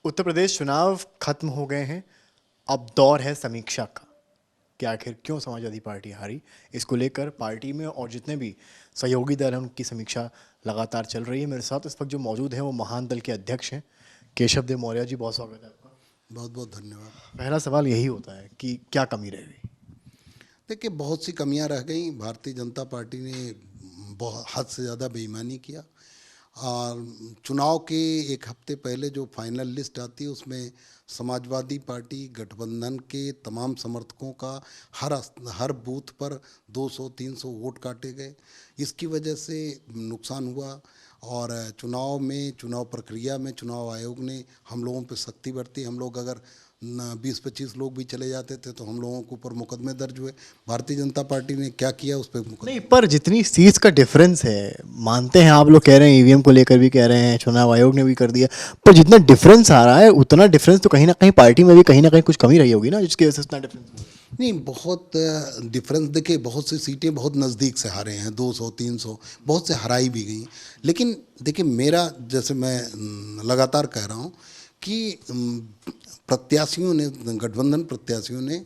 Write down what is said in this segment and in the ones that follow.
उत्तर प्रदेश चुनाव खत्म हो गए हैं। अब दौर है समीक्षा का कि आखिर क्यों समाजवादी पार्टी हारी। इसको लेकर पार्टी में और जितने भी सहयोगी दल हैं उनकी समीक्षा लगातार चल रही है। मेरे साथ इस वक्त जो मौजूद हैं वो महान दल के अध्यक्ष हैं केशव देव मौर्य जी। बहुत स्वागत है आपका। बहुत बहुत धन्यवाद। पहला सवाल यही होता है कि क्या कमी रह गई। देखिए, बहुत सी कमियां रह गई। भारतीय जनता पार्टी ने बहुत हद से ज़्यादा बेईमानी किया और चुनाव के एक हफ्ते पहले जो फाइनल लिस्ट आती है उसमें समाजवादी पार्टी गठबंधन के तमाम समर्थकों का हर हर बूथ पर 200-300 वोट काटे गए। इसकी वजह से नुकसान हुआ और चुनाव प्रक्रिया में चुनाव आयोग ने हम लोगों पर सख्ती बरती। हम लोग अगर 20-25 लोग भी चले जाते थे तो हम लोगों के ऊपर मुकदमे दर्ज हुए। भारतीय जनता पार्टी ने क्या किया उस पर नहीं, पर जितनी सीट्स का डिफरेंस है, मानते हैं आप लोग कह रहे हैं, ईवीएम को लेकर भी कह रहे हैं, चुनाव आयोग ने भी कर दिया, पर जितना डिफरेंस आ रहा है उतना डिफरेंस तो कहीं ना कहीं पार्टी में भी कहीं ना कहीं कुछ कमी रही होगी ना, जिसकी वजह से इतना डिफरेंस। नहीं, बहुत डिफरेंस। देखिए, बहुत सी सीटें बहुत नज़दीक से हारे हैं, 200-300, बहुत से हराई भी गई। लेकिन देखिए, मेरा जैसे मैं लगातार कह रहा हूँ कि प्रत्याशियों ने, गठबंधन प्रत्याशियों ने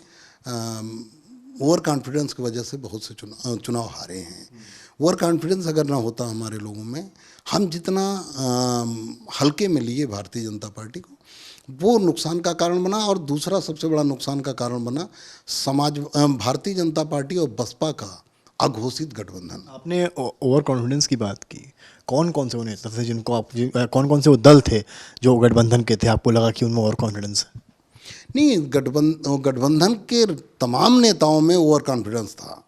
ओवर कॉन्फिडेंस की वजह से बहुत से चुनाव हारे हैं। ओवर कॉन्फिडेंस अगर ना होता हमारे लोगों में, हम जितना हल्के में लिए भारतीय जनता पार्टी को, वो नुकसान का कारण बना। और दूसरा सबसे बड़ा नुकसान का कारण बना भारतीय जनता पार्टी और बसपा का अघोषित गठबंधन। आपने ओवर कॉन्फिडेंस की बात की। कौन कौन से वो नेता थे जिनको आप कौन कौन से वो दल थे जो गठबंधन के थे, आपको लगा कि उनमें ओवर कॉन्फिडेंस है? नहीं, गठबंधन के तमाम नेताओं में ओवर कॉन्फिडेंस था।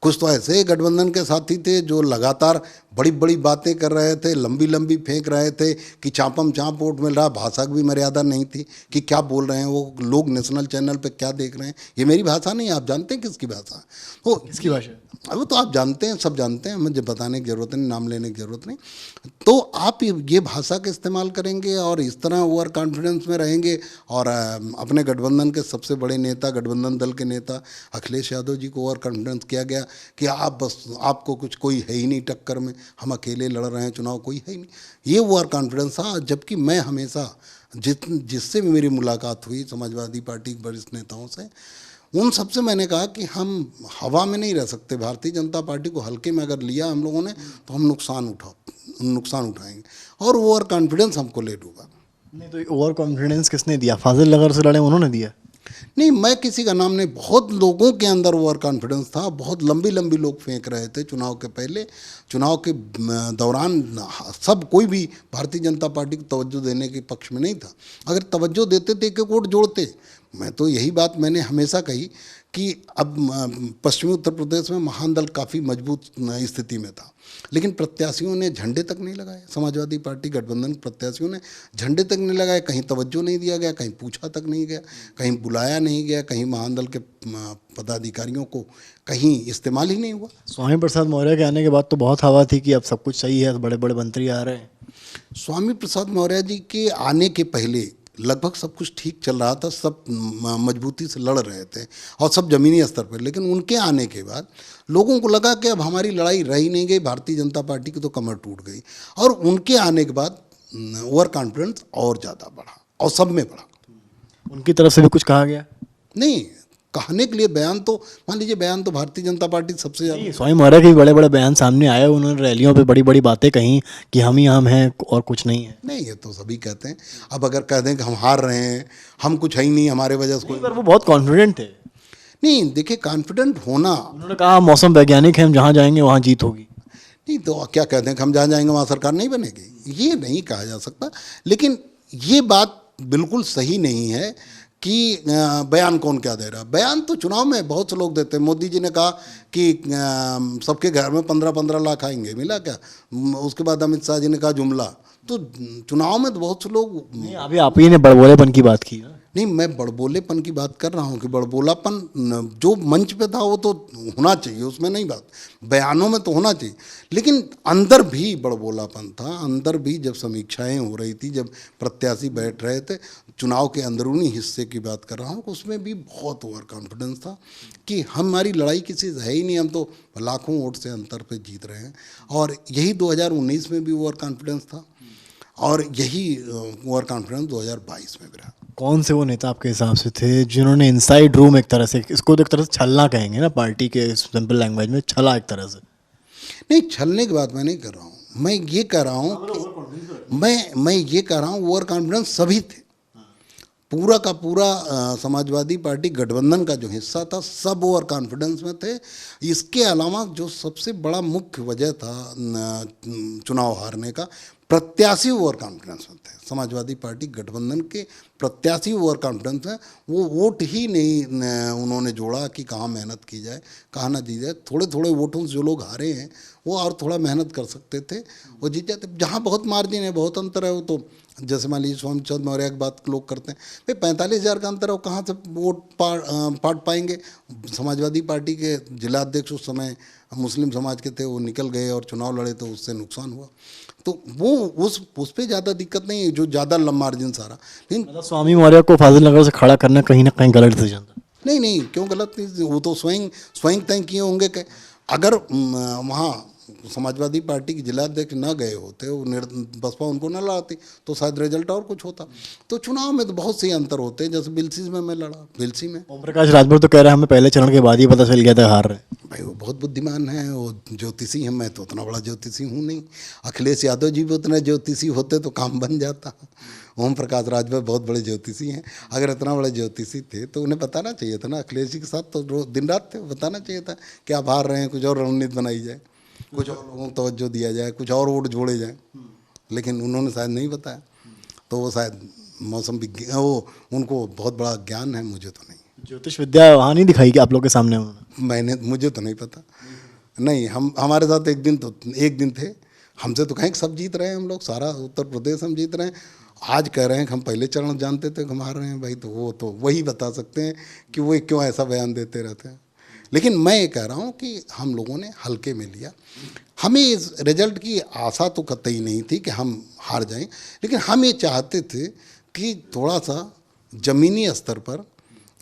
कुछ तो ऐसे गठबंधन के साथी थे जो लगातार बड़ी बड़ी बातें कर रहे थे, लंबी लंबी फेंक रहे थे कि चापम चाप वोट मिल रहा। भाषा की भी मर्यादा नहीं थी कि क्या बोल रहे हैं वो लोग, नेशनल चैनल पे क्या देख रहे हैं। ये मेरी भाषा नहीं, आप जानते हैं किसकी भाषा। तो किसकी भाषा? अब तो आप जानते हैं, सब जानते हैं, मुझे बताने की ज़रूरत नहीं, नाम लेने की ज़रूरत नहीं। तो आप ये भाषा का इस्तेमाल करेंगे और इस तरह ओवर कॉन्फिडेंस में रहेंगे और अपने गठबंधन के सबसे बड़े नेता, गठबंधन दल के नेता अखिलेश यादव जी को ओवर कॉन्फिडेंस किया गया कि आप बस, आपको कुछ कोई है ही नहीं टक्कर में, हम अकेले लड़ रहे हैं चुनाव, कोई है ही नहीं। ये ओवर कॉन्फिडेंस था। जबकि मैं हमेशा जिससे भी मेरी मुलाकात हुई समाजवादी पार्टी के वरिष्ठ नेताओं से, उन सबसे मैंने कहा कि हम हवा में नहीं रह सकते। भारतीय जनता पार्टी को हल्के में अगर लिया हम लोगों ने तो हम नुकसान उठाएंगे और ओवर कॉन्फिडेंस हमको ले डूबा। नहीं, तो ओवर कॉन्फिडेंस किसने दिया? फाजिल नगर से लड़े उन्होंने दिया? नहीं, मैं किसी का नाम नहीं, बहुत लोगों के अंदर ओवर कॉन्फिडेंस था। बहुत लंबी लंबी लोग फेंक रहे थे चुनाव के पहले, चुनाव के दौरान। सब कोई भी भारतीय जनता पार्टी को तवज्जो देने के पक्ष में नहीं था। अगर तवज्जो देते तो एक एक वोट जोड़ते। मैं तो यही बात मैंने हमेशा कही कि अब पश्चिमी उत्तर प्रदेश में महान दल काफ़ी मजबूत स्थिति में था, लेकिन प्रत्याशियों ने झंडे तक नहीं लगाए। समाजवादी पार्टी गठबंधन प्रत्याशियों ने झंडे तक नहीं लगाए, कहीं तवज्जो नहीं दिया गया, कहीं पूछा तक नहीं गया, कहीं बुलाया नहीं गया, कहीं महान दल के पदाधिकारियों को कहीं इस्तेमाल ही नहीं हुआ। स्वामी प्रसाद मौर्य के आने के बाद तो बहुत हवा थी कि अब सब कुछ सही है, बड़े बड़े मंत्री आ रहे हैं। स्वामी प्रसाद मौर्य जी के आने के पहले लगभग सब कुछ ठीक चल रहा था, सब मजबूती से लड़ रहे थे और सब ज़मीनी स्तर पर। लेकिन उनके आने के बाद लोगों को लगा कि अब हमारी लड़ाई रही नहीं गई, भारतीय जनता पार्टी की तो कमर टूट गई। और उनके आने के बाद ओवर कॉन्फिडेंस और ज़्यादा बढ़ा और सब में बढ़ा। उनकी तरफ से भी कुछ कहा गया? नहीं, कहने के लिए बयान तो, मान लीजिए, बयान तो भारतीय जनता पार्टी सबसे ज़्यादा। नहीं, स्वामी मौर्य के भी बड़े बड़े बयान सामने आए। उन्होंने रैलियों पे बड़ी बड़ी बातें कही कि हम ही हम हैं और कुछ नहीं है। नहीं, ये तो सभी कहते हैं। अब अगर कह दें कि हम हार रहे हैं, हम कुछ है ही नहीं, हमारे वजह से कोई। पर वो बहुत कॉन्फिडेंट थे। नहीं, देखिए, कॉन्फिडेंट होना। उन्होंने कहा मौसम वैज्ञानिक है, हम जहाँ जाएंगे वहाँ जीत होगी। नहीं तो क्या कहते हैं कि हम जहाँ जाएंगे वहाँ सरकार नहीं बनेगी, ये नहीं कहा जा सकता। लेकिन ये बात बिल्कुल सही नहीं है कि बयान कौन क्या दे रहा है। बयान तो चुनाव में बहुत से लोग देते हैं। मोदी जी ने कहा कि सबके घर में 15-15 लाख आएंगे, मिला क्या? उसके बाद अमित शाह जी ने कहा जुमला। तो चुनाव में तो बहुत से लोग। नहीं, अभी आप ही ने बड़बोलेपन की बात की ना। नहीं, मैं बड़बोलेपन की बात कर रहा हूँ कि बड़बोलापन जो मंच पे था वो तो होना चाहिए, उसमें नहीं बात, बयानों में तो होना चाहिए। लेकिन अंदर भी बड़बोलापन था। अंदर भी जब समीक्षाएं हो रही थी, जब प्रत्याशी बैठ रहे थे, चुनाव के अंदरूनी हिस्से की बात कर रहा हूँ, उसमें भी बहुत ओवर कॉन्फिडेंस था कि हमारी लड़ाई किसी से है ही नहीं, हम तो लाखों वोट से अंतर पे जीत रहे हैं। और यही 2019 में भी ओवर कॉन्फिडेंस था। और यही ओवर कॉन्फिडेंस 2022 में भी रहा। कौन से वो नेता आपके हिसाब से थे जिन्होंने इनसाइड रूम एक तरह से, इसको तो एक तरह से छलना कहेंगे ना पार्टी के सिंपल लैंग्वेज में, छला एक तरह से? नहीं, छलने की बात मैं नहीं कर रहा हूँ, मैं ये कह रहा हूँ कि मैं ये कह रहा हूँ ओवर कॉन्फिडेंस सभी थे। पूरा का पूरा समाजवादी पार्टी गठबंधन का जो हिस्सा था सब ओवर कॉन्फिडेंस में थे। इसके अलावा जो सबसे बड़ा मुख्य वजह था चुनाव हारने का, प्रत्याशी ओवर कॉन्फिडेंस में थे। समाजवादी पार्टी गठबंधन के प्रत्याशी ओवर कॉन्फिडेंस में, वो वोट ही नहीं उन्होंने जोड़ा कि कहाँ मेहनत की जाए कहाँ ना दी जाए। थोड़े थोड़े वोटों से जो लोग हारे हैं वो और थोड़ा मेहनत कर सकते थे, वो जीत जाते। जहाँ बहुत मार्जिन है, बहुत अंतर है, वो तो जैसे मान लीजिए स्वामी चंद मौर्य की बात लोग करते हैं, भाई 45,000 का अंतर है, वो कहाँ से वोट पाट पाएंगे। समाजवादी पार्टी के जिला अध्यक्ष उस समय मुस्लिम समाज के थे, वो निकल गए और चुनाव लड़े तो उससे नुकसान हुआ। तो वो उस पर ज़्यादा दिक्कत नहीं है जो ज़्यादा लंबा मार्जिन सारा। लेकिन मतलब स्वामी मौर्य को फाजिल नगर से खड़ा करना कहीं ना कहीं गलत डिसीजन था। नहीं नहीं, क्यों गलत नहीं, वो तो स्वयं तय किए होंगे कि अगर वहाँ समाजवादी पार्टी के जिलाध्यक्ष न गए होते, वो बसपा उनको न लड़ाती, तो शायद रिजल्ट और कुछ होता। तो चुनाव में तो बहुत से अंतर होते हैं, जैसे बिलसी में मैं लड़ा, बिलसी में ओम प्रकाश राजभर तो कह रहे हैं हमें पहले चरण के बाद ही पता चल गया था हार रहे हैं। भाई वो बहुत बुद्धिमान है, वो ज्योतिषी हैं, मैं तो उतना बड़ा ज्योतिषी हूँ नहीं। अखिलेश यादव जी भी उतने ज्योतिषी होते तो काम बन जाता। ओम प्रकाश राजभर बहुत बड़े ज्योतिषी हैं, अगर इतना बड़े ज्योतिषी थे तो उन्हें बताना चाहिए था ना। अखिलेश जी के साथ तो दिन रात थे, बताना चाहिए था कि आप हार रहे हैं, कुछ और रणनीति बनाई जाए, कुछ और लोगों को तवज्जो दिया जाए, कुछ और वोट जोड़े जाए। लेकिन उन्होंने शायद नहीं बताया, तो वो शायद मौसम विज्ञान, वो उनको बहुत बड़ा ज्ञान है, मुझे तो नहीं। ज्योतिष विद्या वहाँ नहीं दिखाई कि आप लोग के सामने उन्होंने? मुझे तो नहीं पता। नहीं, हमारे साथ एक दिन थे, हमसे तो कहें कि सब जीत रहे हैं हम लोग, सारा उत्तर प्रदेश हम जीत रहे हैं। आज कह रहे हैं कि हम पहले चरण जानते थे, हम हार रहे हैं। भाई तो वो तो वही बता सकते हैं कि वो क्यों ऐसा बयान देते रहते हैं। लेकिन मैं ये कह रहा हूँ कि हम लोगों ने हल्के में लिया। हमें इस रिजल्ट की आशा तो कतई नहीं थी कि हम हार जाएं, लेकिन हम ये चाहते थे कि थोड़ा सा ज़मीनी स्तर पर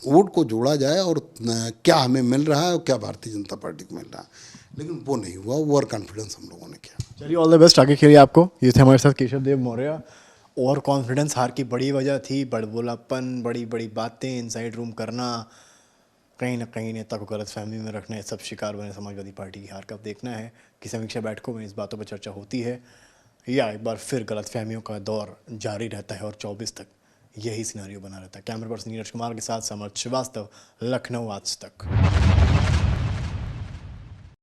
वोट को जोड़ा जाए और क्या हमें मिल रहा है और क्या भारतीय जनता पार्टी को मिल रहा है। लेकिन वो नहीं हुआ, ओवर कॉन्फिडेंस हम लोगों ने किया। चलिए, ऑल द बेस्ट, आगे खेलिए आपको। ये थे हमारे साथ केशव देव मौर्य। ओवर कॉन्फिडेंस हार की बड़ी वजह थी, बड़बोलापन, बड़ी बड़ी बातें, इनसाइड रूम करना, कहीं ना कहीं नेता को गलतफहमी में रखना, सब शिकार बने समाजवादी पार्टी की हार का। अब देखना है कि समीक्षा बैठकों में इस बातों पर चर्चा होती है या एक बार फिर गलतफहमियों का दौर जारी रहता है और 24 तक यही सिनेरियो बना रहता है। कैमरा पर्सन नीरज कुमार के साथ समर्थ श्रीवास्तव, लखनऊ आज तक।